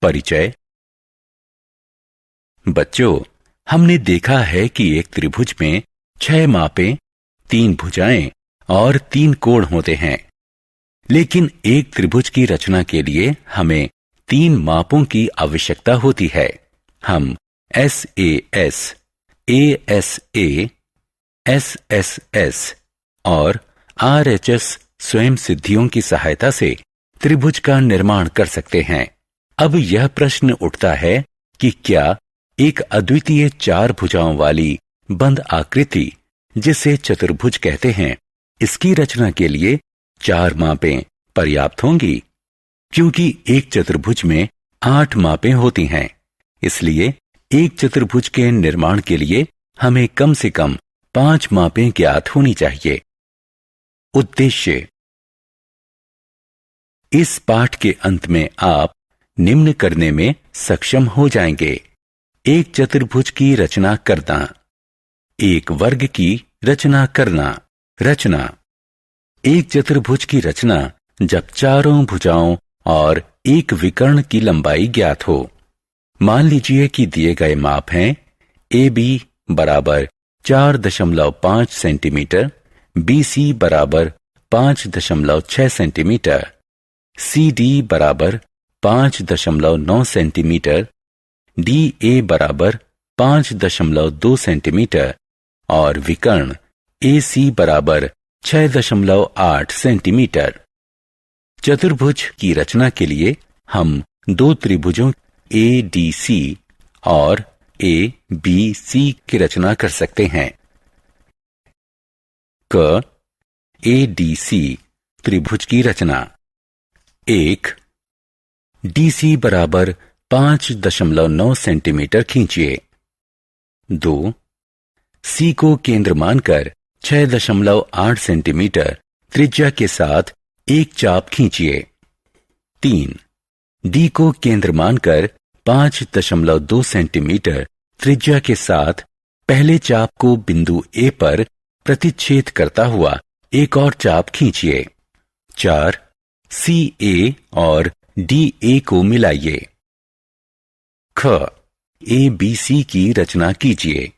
परिचय। बच्चों, हमने देखा है कि एक त्रिभुज में 6 मापें, 3 भुजाएं और 3 कोण होते हैं। लेकिन एक त्रिभुज की रचना के लिए हमें 3 मापों की आवश्यकता होती है। हम SAS, ASA, SSS और RHS स्वयं सिद्धियों की सहायता से त्रिभुज का निर्माण कर सकते हैं। अब यह प्रश्न उठता है कि क्या एक अद्वितीय 4 भुजाओं वाली बंद आकृति, जिसे चतुर्भुज कहते हैं, इसकी रचना के लिए 4 मापें पर्याप्त होंगी? क्योंकि एक चतुर्भुज में 8 मापें होती हैं, इसलिए एक चतुर्भुज के निर्माण के लिए हमें कम से कम 5 मापें ज्ञात होनी चाहिए। उद्देश्य। इस पाठ के अंत में आप निम्न करने में सक्षम हो जाएंगे। एक चतुर्भुज की रचना करना, एक वर्ग की रचना करना। रचना। एक चतुर्भुज की रचना जब चारों भुजाओं और एक विकर्ण की लंबाई ज्ञात हो। मान लीजिए कि दिए गए माप हैं AB बराबर 4.5 सेंटीमीटर, BC बराबर 5.6 सेंटीमीटर, CD बराबर 5.9 सेंटीमीटर, DA बराबर 5.2 सेंटीमीटर और विकर्ण AC बराबर 6.8 सेंटीमीटर। चतुर्भुज की रचना के लिए हम 2 त्रिभुजों ADC और ABC की रचना कर सकते हैं। क ADC त्रिभुज की रचना। 1. DC बराबर 5.9 सेंटीमीटर खींचिए। 2. C को केंद्र मानकर 6.8 सेंटीमीटर त्रिज्या के साथ एक चाप खींचिए। 3. D को केंद्र मानकर 5.2 सेंटीमीटर त्रिज्या के साथ पहले चाप को बिंदु A पर प्रतिच्छेद करता हुआ एक और चाप खींचिए। 4. CA और DA को मिलाइए। ख ABC की रचना कीजिए।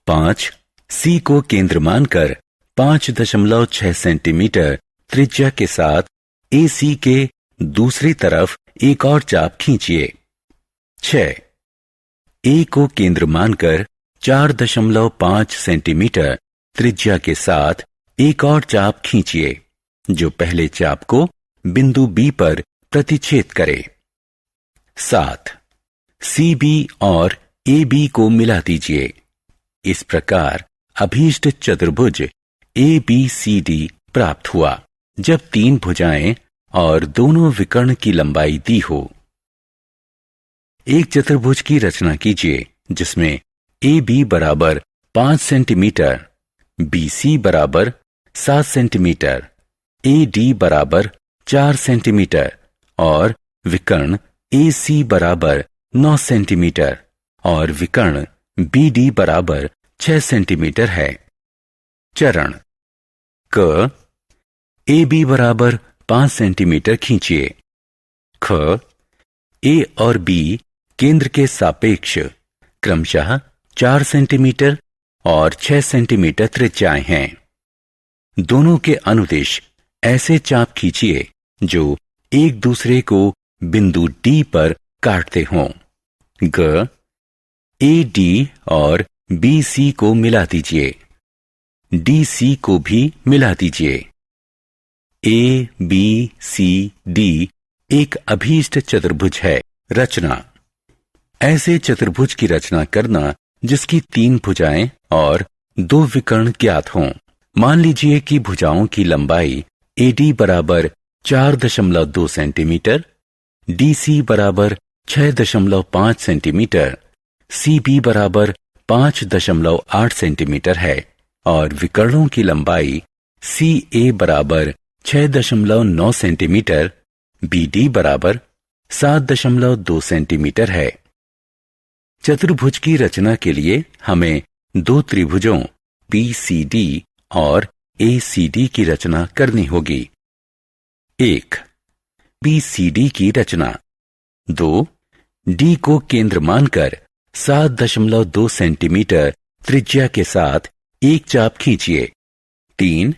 5. C को केंद्र मानकर 5.6 सेंटीमीटर त्रिज्या के साथ AC के दूसरी तरफ एक और चाप खींचिए। 6. A को केंद्र मानकर 4.5 सेंटीमीटर त्रिज्या के साथ एक और चाप खींचिए, जो पहले चाप को बिंदु B पर प्रतिच्छेद करे। 7. CB और AB को मिला दीजिए। इस प्रकार अभीष्ट चतुर्भुज ABCD प्राप्त हुआ, जब 3 भुजाएं और दोनों विकर्ण की लंबाई दी हो। एक चतुर्भुज की रचना कीजिए जिसमें AB बराबर 5 सेंटीमीटर, BC बराबर 7 सेंटीमीटर, AD बराबर 4 सेंटीमीटर और विकर्ण AC बराबर 9 सेंटीमीटर और विकर्ण BD बराबर 6 सेंटीमीटर है। चरण। क AB बराबर 5 सेंटीमीटर खींचिए। ख A और B केंद्र के सापेक्ष क्रमशः 4 सेंटीमीटर और 6 सेंटीमीटर त्रिज्याएं हैं। दोनों के अनुदिश ऐसे चाप खींचिए जो एक दूसरे को बिंदु D पर काटते हों। ग AD और BC को मिला दीजिए। DC को भी मिला दीजिए। ABCD एक अभीष्ट चतुर्भुज है। रचना। ऐसे चतुर्भुज की रचना करना जिसकी 3 भुजाएं और 2 विकर्ण ज्ञात हों। मान लीजिए कि भुजाओं की लंबाई AD बराबर 4.2 सेंटीमीटर, DC बराबर 6.5 सेंटीमीटर, CB बराबर 5.8 सेंटीमीटर है और विकर्णों की लंबाई CA बराबर 6.9 सेंटीमीटर, BD बराबर 7.2 सेंटीमीटर है। चतुर्भुज की रचना के लिए हमें 2 त्रिभुजों BCD और ACD की रचना करनी होगी। 1. BCD की रचना। 2. डी को केंद्र मानकर 7.2 सेंटीमीटर त्रिज्या के साथ एक चाप खींचिए। 3.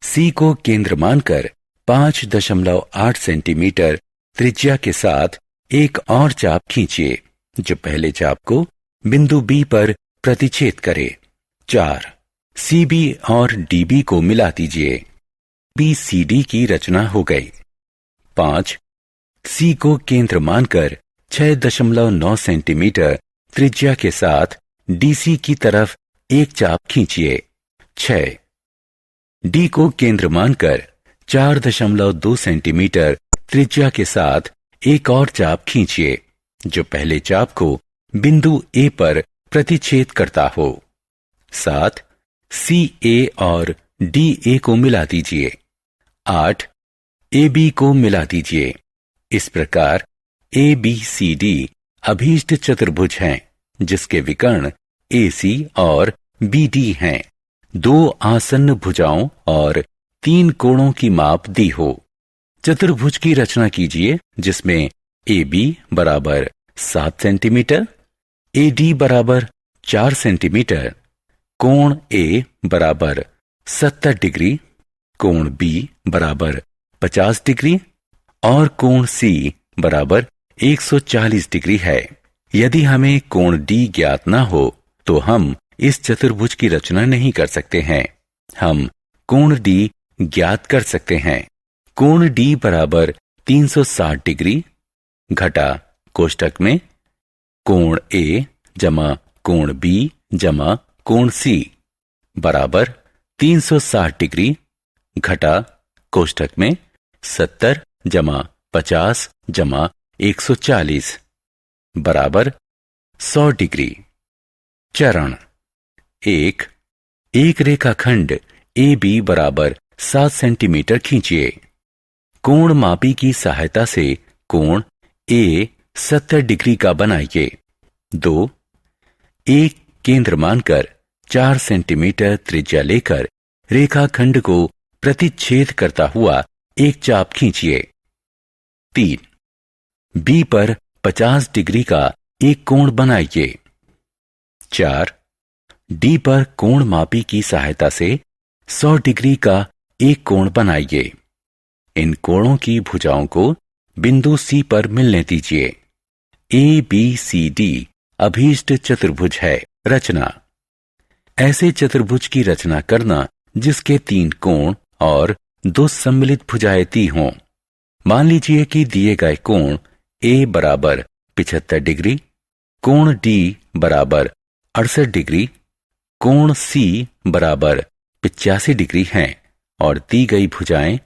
सी को केंद्र मानकर 5.8 सेंटीमीटर त्रिज्या के साथ एक और चाप खींचिए जो पहले चाप को बिंदु बी पर प्रतिच्छेद करे। 4. सी बी और डी बी को मिला दीजिए। बी सी डी की रचना हो गई। 5. सी को केंद्र मानकर 6.9 सेंटीमीटर त्रिज्या के साथ डीसी की तरफ एक चाप खींचिए। 6. डी को केंद्र मानकर 4.2 सेंटीमीटर त्रिज्या के साथ एक और चाप खींचिए जो पहले चाप को बिंदु ए पर प्रतिच्छेद करता हो। 7. सी ए और डी ए को मिला दीजिए। 8. ए बी को मिला दीजिए। इस प्रकार ए बी सी डी अभीष्ट चतुर्भुज हैं जिसके विकर्ण ए सी और बी डी हैं। 2 आसन्न भुजाओं और 3 कोणों की माप दी हो। चतुर्भुज की रचना कीजिए जिसमें ए बी बराबर 7 सेंटीमीटर, ए डी बराबर 4 सेंटीमीटर, कोण ए बराबर 70 डिग्री, कोण बी बराबर 50 डिग्री और कोण सी बराबर 140 डिग्री है। यदि हमें कोण डी ज्ञात न हो तो हम इस चतुर्भुज की रचना नहीं कर सकते हैं। हम कोण डी ज्ञात कर सकते हैं। कोण डी बराबर 360 डिग्री घटा कोष्ठक में कोण ए जमा कोण बी जमा कोण सी बराबर 360 डिग्री घटा कोष्ठक में 70 जमा 50 जमा 140 बराबर 100 डिग्री। चरण 1. एक रेखाखंड ए बी बराबर 7 सेंटीमीटर खींचिए। कोण मापी की सहायता से कोण ए 70 डिग्री का बनाइए। 2. एक केंद्र मानकर 4 सेंटीमीटर त्रिज्या लेकर रेखाखंड को प्रतिच्छेद करता हुआ एक चाप खींचिए। 3. बी पर 50 डिग्री का एक कोण बनाइए। 4. डी पर कोण मापी की सहायता से 100 डिग्री का एक कोण बनाइए। इन कोणों की भुजाओं को बिंदु सी पर मिलने दीजिए। ए बी सी डी अभीष्ट चतुर्भुज है। रचना। ऐसे चतुर्भुज की रचना करना जिसके 3 कोण और 2 सम्मिलित भुजाएं दी हों। मान लीजिए कि दिए गए कोण ए बराबर 75 डिग्री, कोण डी बराबर 68 डिग्री, कोण सी बराबर 85 डिग्री हैं और दी गई भुजाएं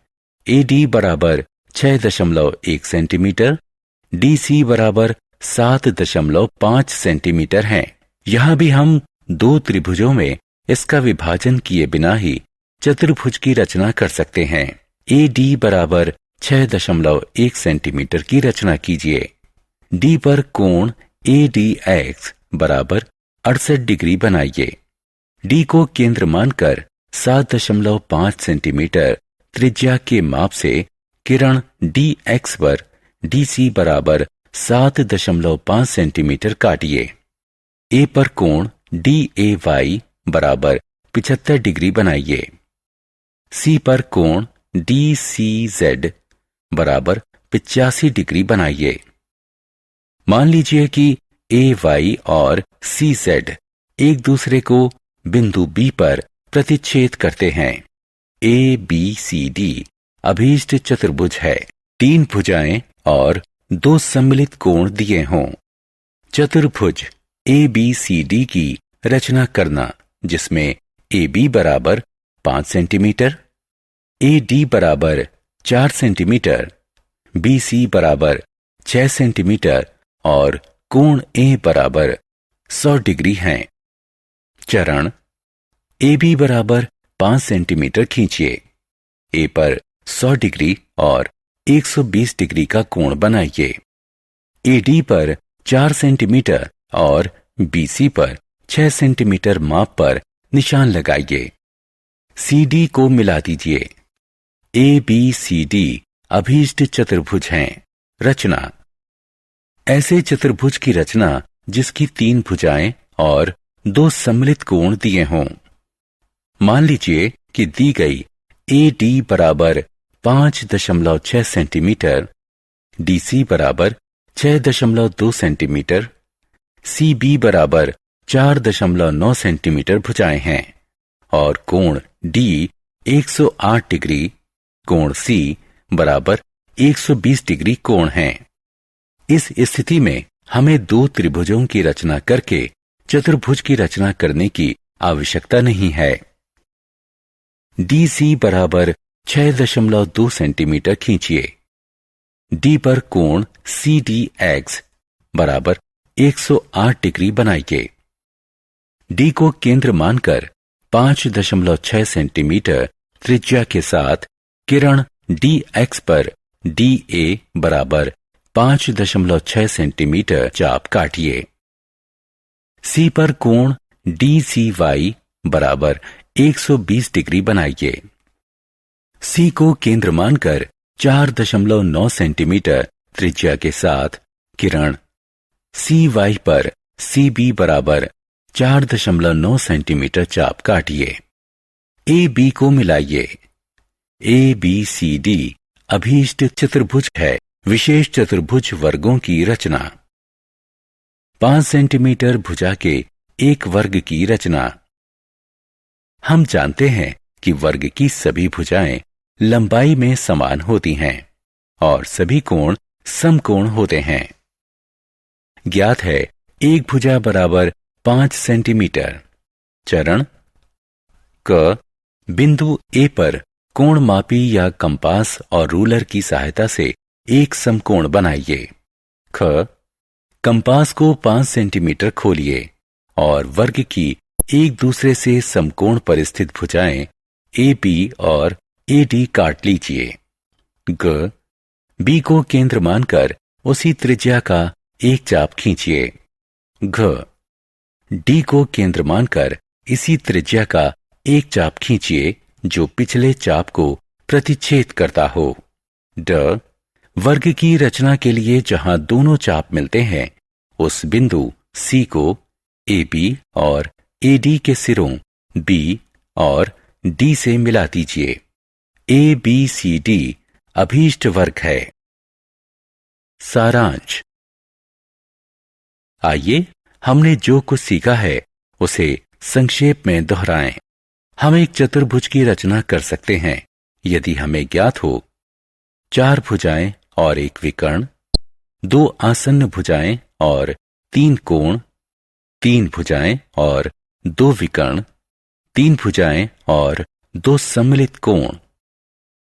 ए डी बराबर 6.1 सेंटीमीटर, डी सी बराबर 7.5 सेंटीमीटर हैं। यहां भी हम 2 त्रिभुजों में इसका विभाजन किए बिना ही चतुर्भुज की रचना कर सकते हैं। ए डी बराबर 6.1 सेंटीमीटर की रचना कीजिए। डी पर कोण ए डी एक्स बराबर 68 डिग्री बनाइए। डी को केंद्र मानकर 7.5 सेंटीमीटर त्रिज्या के माप से किरण डी एक्स पर डी सी बराबर 7.5 सेंटीमीटर काटिए। ए पर कोण डी ए वाई बराबर 75 डिग्री बनाइए। सी पर कोण डी सी जेड बराबर 85 डिग्री बनाइए। मान लीजिए कि ए वाई और सी जेड एक दूसरे को बिंदु बी पर प्रतिच्छेद करते हैं। ए बी सी डी अभीष्ट चतुर्भुज है। 3 भुजाएं और 2 सम्मिलित कोण दिए हों। चतुर्भुज ए बी सी डी की रचना करना जिसमें ए बी बराबर 5 सेंटीमीटर, ए डी बराबर 4 सेंटीमीटर, बी सी बराबर 6 सेंटीमीटर और कोण ए बराबर 100 डिग्री हैं। चरण। ए बी बराबर 5 सेंटीमीटर खींचिए। ए पर 100 डिग्री और 120 डिग्री का कोण बनाइए। ए डी पर 4 सेंटीमीटर और बी सी पर 6 सेंटीमीटर माप पर निशान लगाइए। सी डी को मिला दीजिए। ए बी सी डी अभीष्ट चतुर्भुज हैं। रचना। ऐसे चतुर्भुज की रचना जिसकी 3 भुजाएं और 2 सम्मिलित कोण दिए हों। मान लीजिए कि दी गई AD बराबर 5.6 सेंटीमीटर, DC बराबर 6.2 सेंटीमीटर, CB बराबर 4.9 सेंटीमीटर भुजाएं हैं और कोण D 108 डिग्री, कोण C बराबर 120 डिग्री कोण है। इस स्थिति में हमें 2 त्रिभुजों की रचना करके चतुर्भुज की रचना करने की आवश्यकता नहीं है। DC बराबर 6.2 सेंटीमीटर खींचिए। D पर कोण CDX बराबर 108 डिग्री बनाइए। D को केंद्र मानकर 5.6 सेंटीमीटर त्रिज्या के साथ किरण DX पर DA बराबर 5.6 सेंटीमीटर चाप काटिए। C पर कोण DCY बराबर 120 डिग्री बनाइए। C को केंद्र मानकर 4.9 सेंटीमीटर त्रिज्या के साथ किरण CY पर CB बराबर 4.9 सेंटीमीटर चाप काटिए। AB को मिलाइए। ABCD अभीष्ट चतुर्भुज है। विशेष चतुर्भुज वर्गों की रचना। 5 सेंटीमीटर भुजा के एक वर्ग की रचना। हम जानते हैं कि वर्ग की सभी भुजाएं लंबाई में समान होती हैं और सभी कोण समकोण होते हैं। ज्ञात है एक भुजा बराबर 5 सेंटीमीटर। चरण क बिंदु A पर कोण मापी या कंपास और रूलर की सहायता से एक समकोण बनाइए। ख कंपास को 5 सेंटीमीटर खोलिए और वर्ग की एक दूसरे से समकोण पर स्थित भुजाएं AB और AD काट लीजिए। ग B को केंद्र मानकर उसी त्रिज्या का एक चाप खींचिए। घ D को केंद्र मानकर इसी त्रिज्या का एक चाप खींचिए जो पिछले चाप को प्रतिच्छेद करता हो। ड वर्ग की रचना के लिए जहां दोनों चाप मिलते हैं उस बिंदु C को AB और AD के सिरों B और D से मिला दीजिए। ABCD अभीष्ट वर्ग है। सारांश। आइए हमने जो कुछ सीखा है उसे संक्षेप में दोहराएं। हम एक चतुर्भुज की रचना कर सकते हैं यदि हमें ज्ञात हो 4 भुजाएं और एक विकर्ण, 2 आसन्न भुजाएं और 3 कोण, 3 भुजाएं और 2 विकर्ण, 3 भुजाएं और 2 सम्मिलित कोण।